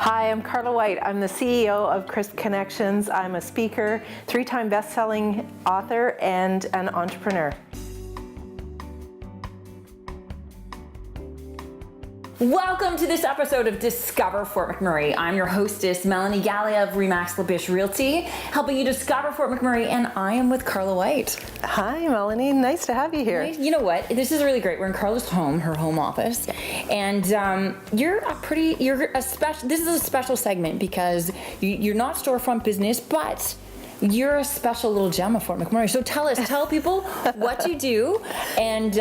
Hi, I'm Carla White. I'm the CEO of Crisp Connections. I'm a speaker, 3-time best-selling author, and an entrepreneur. Welcome to this episode of Discover Fort McMurray. I'm your hostess, Melanie Galea of LaBiche Realty, helping you discover Fort McMurray, and I am with Carla White. Hi, Melanie. Nice to have you here. You know what? This is really great. We're in Carla's home, her home office, and this is a special segment because you're not storefront business, but you're a special little gem of Fort McMurray. So tell people what you do, and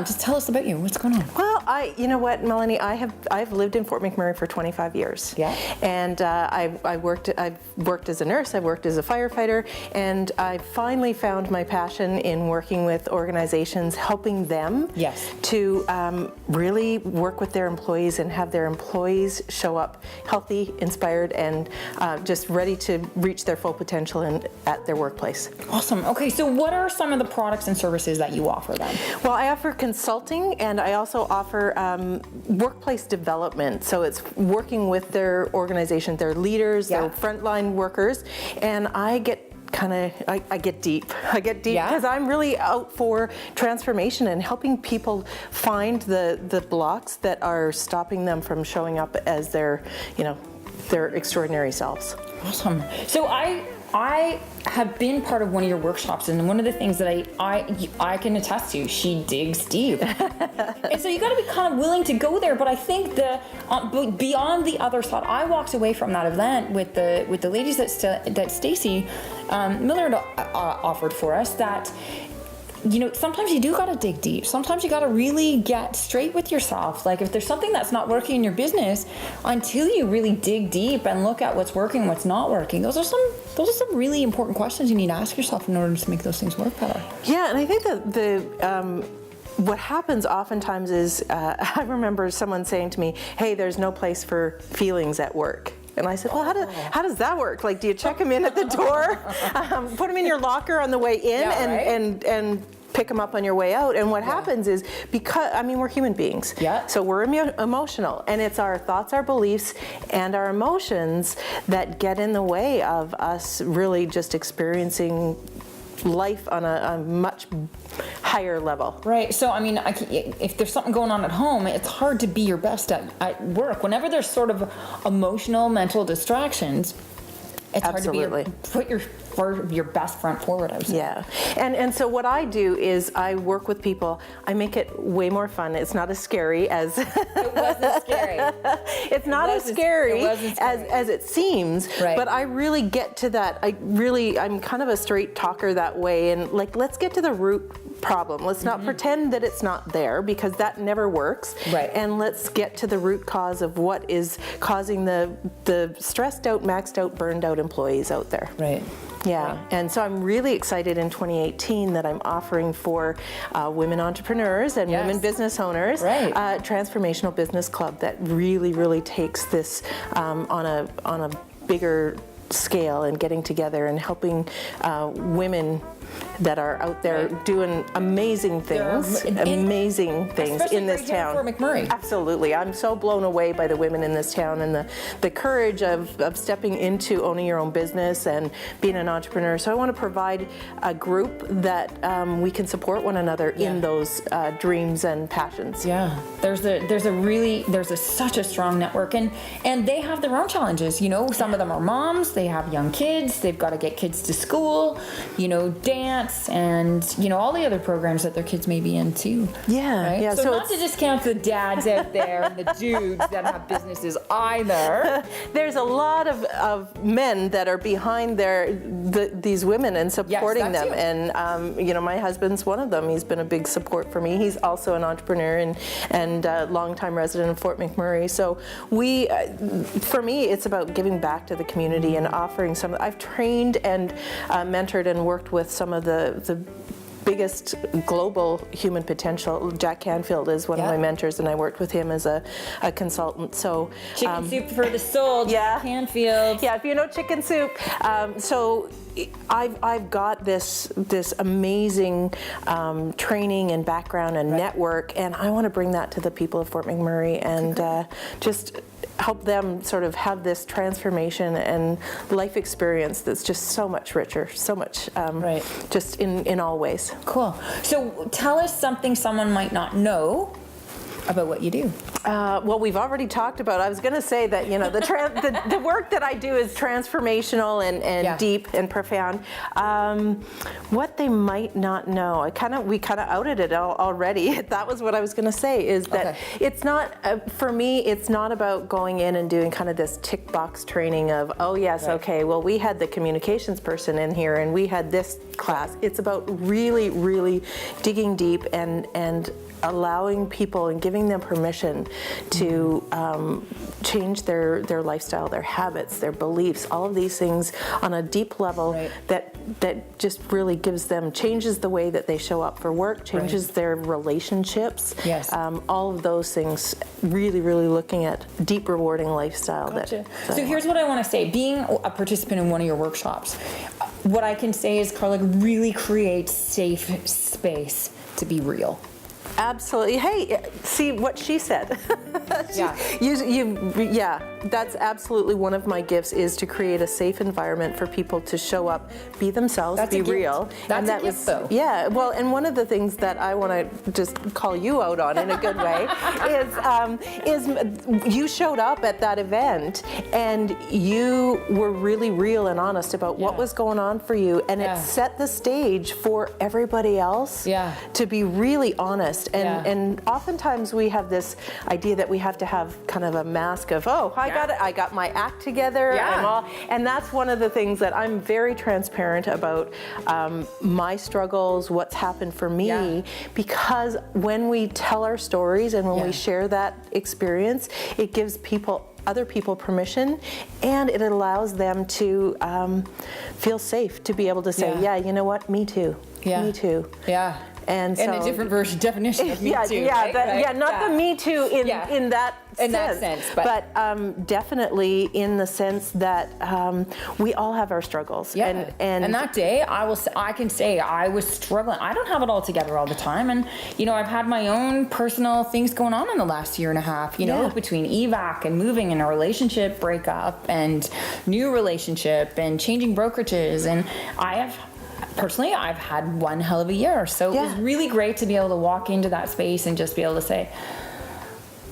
just tell us about you. What's going on? Well, you know what, Melanie, I've lived in Fort McMurray for 25 years. Yeah. And I've worked as a nurse, I've worked as a firefighter, and I finally found my passion in working with organizations, helping them to really work with their employees and have their employees show up healthy, inspired, and just ready to reach their full potential at their workplace. Awesome. Okay, so what are some of the products and services that you offer then? Well, I offer consulting, and I also offer workplace development. So it's working with their organization, their leaders, their frontline workers, and I get deep because I'm really out for transformation and helping people find the blocks that are stopping them from showing up as their extraordinary selves. Awesome. So I have been part of one of your workshops, and one of the things that I can attest to, she digs deep. And so you got to be kind of willing to go there. But I think beyond the other side, I walked away from that event with the ladies that Stacy Miller offered for us, that sometimes you do got to dig deep. Sometimes you got to really get straight with yourself. Like if there's something that's not working in your business, until you really dig deep and look at what's working, what's not working, those are some really important questions you need to ask yourself in order to make those things work better. Yeah, and I think that what happens oftentimes is, I remember someone saying to me, "Hey, there's no place for feelings at work." And I said, well, how does that work? Like, do you check them in at the door, put them in your locker on the way in, and pick them up on your way out? And what happens is, because, we're human beings. Yeah. So we're emotional, and it's our thoughts, our beliefs, and our emotions that get in the way of us really just experiencing life on a much higher level. Right. So, if there's something going on at home, it's hard to be your best at work. Whenever there's sort of emotional, mental distractions, it's hard to put your best front forward, I would say. Yeah. And so what I do is I work with people. I make it way more fun. It's not as scary as... It wasn't scary. It's not as scary as it seems. Right. But I really get to that. I'm kind of a straight talker that way. And let's get to the root problem. Let's not pretend that it's not there, because that never works. Right. And let's get to the root cause of what is causing the stressed out, maxed out, burned out employees out there. Right. Yeah, and so I'm really excited in 2018 that I'm offering for women entrepreneurs and women business owners a transformational business club that really, really takes this on a bigger scale, and getting together and helping women that are out there doing amazing things in this town. Fort McMurray. Absolutely. I'm so blown away by the women in this town and the courage of stepping into owning your own business and being an entrepreneur. So I want to provide a group that we can support one another in those dreams and passions. Yeah. There's such a strong network, and they have their own challenges. Some of them are moms, they have young kids, they've got to get kids to school, dance, and all the other programs that their kids may be in too. Yeah. Right? Yeah. So not to discount the dads out there and the dudes that have businesses either. There's a lot of men that are behind these women and supporting them. Too. And my husband's one of them. He's been a big support for me. He's also an entrepreneur and longtime resident of Fort McMurray. So for me, it's about giving back to the community and offering some. I've trained and mentored and worked with some of the biggest global human potential. Jack Canfield is one of my mentors, and I worked with him as a consultant. So Chicken Soup for the Soul, Jack Canfield. Yeah, if you know Chicken Soup. So I've got this amazing training and background and network, and I want to bring that to the people of Fort McMurray and just help them sort of have this transformation and life experience that's just so much richer, so much just in all ways. Cool. So tell us something someone might not know about what you do. Well, we've already talked about, I was going to say that, you know, the work that I do is transformational and deep and profound. What they might not know, we kind of outed it already. That was what I was going to say, is that it's not, for me, it's not about going in and doing kind of this tick box training of, oh yes, okay, well, we had the communications person in here and we had this class. It's about really, really digging deep and allowing people and giving them permission to change their lifestyle, their habits, their beliefs, all of these things on a deep level that just really changes the way that they show up for work, changes their relationships. Yes. All of those things, really, really looking at deep, rewarding lifestyle. Gotcha. So here's what I want to say. Being a participant in one of your workshops, what I can say is Carla really creates safe space to be real. Absolutely. Hey, see what she said. That's absolutely one of my gifts, is to create a safe environment for people to show up, be themselves, be real. That's a gift, though. Yeah. Well, and one of the things that I want to just call you out on in a good way is you showed up at that event and you were really real and honest about what was going on for you, and it set the stage for everybody else to be really honest. And oftentimes we have this idea that we have to have kind of a mask of, I got my act together, and that's one of the things that I'm very transparent about, my struggles, what's happened for me, because when we tell our stories and when we share that experience, it gives other people permission, and it allows them to feel safe to be able to say, you know what, me too, me too. Yeah. And so, a different definition of Me Too. Not the Me Too in that sense, but definitely in the sense that we all have our struggles. Yeah. And that day, I can say I was struggling. I don't have it all together all the time, and you know, I've had my own personal things going on in the last year and a half. You know, between evac and moving and a relationship breakup and new relationship and changing brokerages, and Personally, I've had one hell of a year. So it was really great to be able to walk into that space and just be able to say,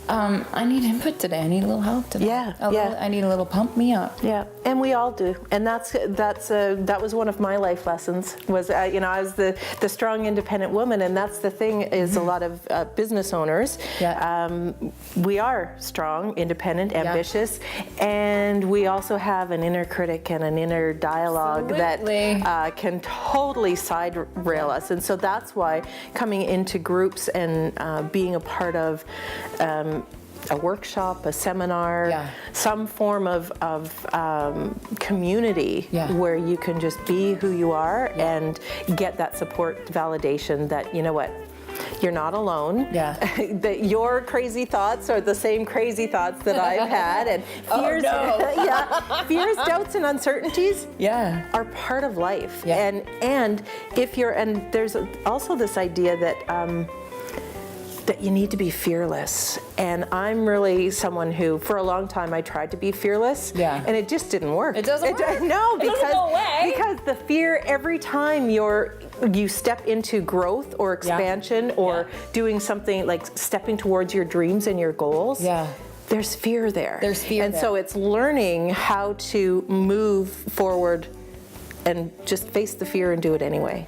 I need input today. I need a little help today. I need a little pump me up. Yeah, and we all do. And that was one of my life lessons. Was I was the strong, independent woman, and that's the thing is a lot of business owners. We are strong, independent, ambitious, and we also have an inner critic and an inner dialogue that can totally side rail us. And so that's why coming into groups and being a part of a workshop, a seminar, some form of community where you can just be who you are and get that support validation that, you know what, you're not alone. That your crazy thoughts are the same crazy thoughts that I've had, and fears, fears, doubts, and uncertainties are part of life. And there's also this idea that you need to be fearless. And I'm really someone who, for a long time, I tried to be fearless, and it just didn't work. It doesn't work. No, it doesn't go away. Because the fear, every time you step into growth or expansion or doing something like stepping towards your dreams and your goals, there's fear there. And so it's learning how to move forward and just face the fear and do it anyway.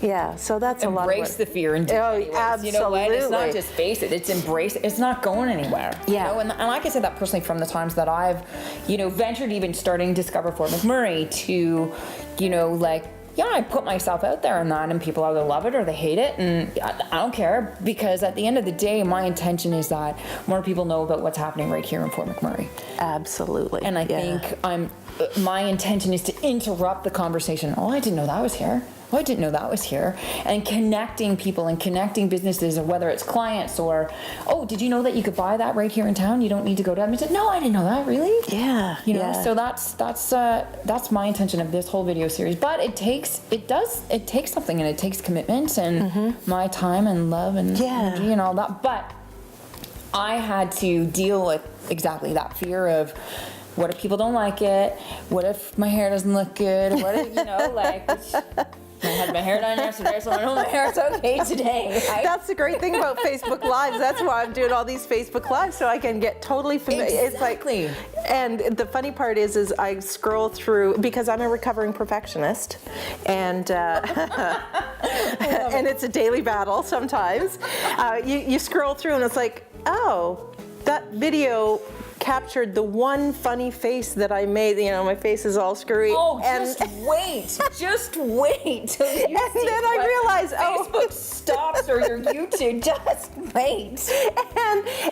Yeah, so that's a lot of embrace the fear and do it anyways. Absolutely. You know what? It's not just face it, it's embrace it. It's not going anywhere. You know? And I can say that personally from the times that I've, ventured even starting Discover Fort McMurray to, I put myself out there in that, and people either love it or they hate it, and I don't care, because at the end of the day, my intention is that more people know about what's happening right here in Fort McMurray. Absolutely. And I think my intention is to interrupt the conversation. Oh, I didn't know that was here. oh, I didn't know that was here. And connecting people and connecting businesses, or whether it's clients or, oh, did you know that you could buy that right here in town? You don't need to go to Edmonton. No, I didn't know that. Really? Yeah. You know, so that's my intention of this whole video series. But it takes something, and it takes commitment and my time and love and energy and all that. But I had to deal with exactly that fear of, what if people don't like it? What if my hair doesn't look good? What if, you know, like, I had my hair done yesterday, so I know my hair's okay today. Right? That's the great thing about Facebook Lives. That's why I'm doing all these Facebook Lives, so I can get totally familiar. Exactly. It's like, and the funny part is I scroll through, because I'm a recovering perfectionist, and and it's a daily battle sometimes. You scroll through and it's like, oh, that video captured the one funny face that I made. You know, my face is all screwy. Oh, just wait till you and see then I realized, Facebook stops or your YouTube. Just wait.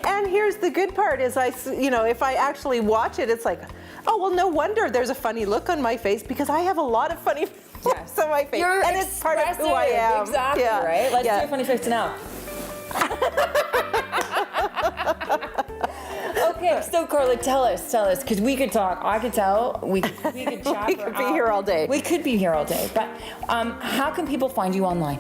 And here's the good part is if I actually watch it, it's like, oh well, no wonder there's a funny look on my face, because I have a lot of funny looks on my face, You're and it's part of who I am. Exactly, right? Let's do your funny face now. Okay, so Carla, tell us, because we could talk. I could tell. We could chat. We could be here all day. We could be here all day. But how can people find you online?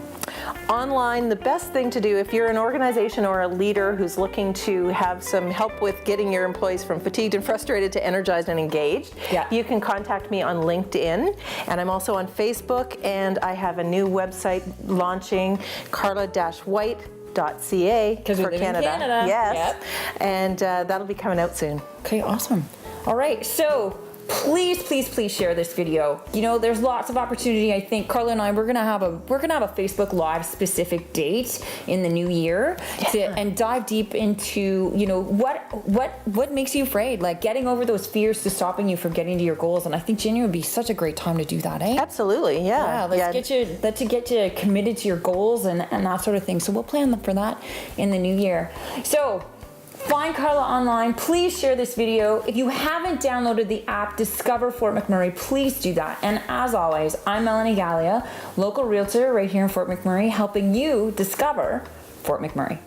Online, the best thing to do if you're an organization or a leader who's looking to have some help with getting your employees from fatigued and frustrated to energized and engaged, you can contact me on LinkedIn, and I'm also on Facebook, and I have a new website launching, Carla-White.ca for Canada. Yes. Yep. And that'll be coming out soon. Okay, awesome. All right, so please share this video. You know, there's lots of opportunity. I think Carla and I, we're gonna have a Facebook Live specific date in the new year and dive deep into, you know, what makes you afraid, like getting over those fears to stopping you from getting to your goals. And I think January would be such a great time to do that, eh? Absolutely, yeah. Let's get you committed to your goals and that sort of thing. So we'll plan for that in the new year. So find Carla online. Please share this video. If you haven't downloaded the app Discover Fort McMurray, please do that. And as always, I'm Melanie Galea, local realtor right here in Fort McMurray, helping you discover Fort McMurray.